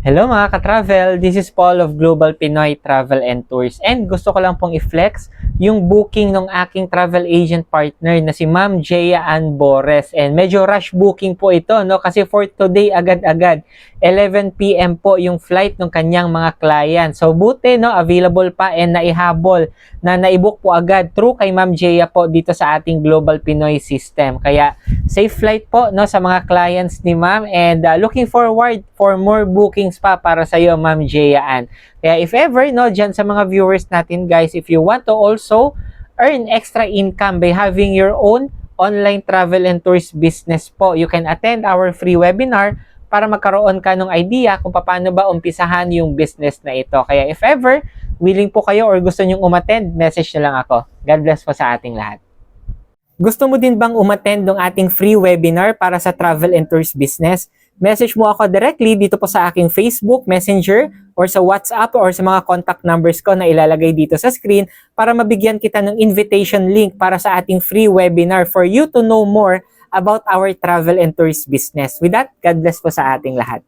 Hello mga ka-travel, this is Paul of Global Pinoy Travel and Tours and gusto ko lang pong i-flex yung booking ng aking travel agent partner na si Ma'am Jaya Ann Bores, and medyo rush booking po ito no kasi for today agad-agad 11 PM po yung flight ng kanyang mga client. So buti no, available pa and naihabol na naibook po agad through kay Ma'am Jaya po dito sa ating Global Pinoy system. Kaya safe flight po no sa mga clients ni Ma'am, and looking forward for more bookings pa para sa iyo, Ma'am Jaya Ann. Kaya if ever no diyan sa mga viewers natin guys, if you want to also earn extra income by having your own online travel and tours business po, you can attend our free webinar para magkaroon ka ng idea kung paano ba umpisahan yung business na ito. Kaya if ever willing po kayo or gusto nyong umattend, message na lang ako. God bless po sa ating lahat. Gusto mo din bang umattend ng ating free webinar para sa travel and tours business? Message mo ako directly dito po sa aking Facebook, Messenger, or sa WhatsApp, or sa mga contact numbers ko na ilalagay dito sa screen para mabigyan kita ng invitation link para sa ating free webinar for you to know more about our travel and tours business. With that, God bless po sa ating lahat.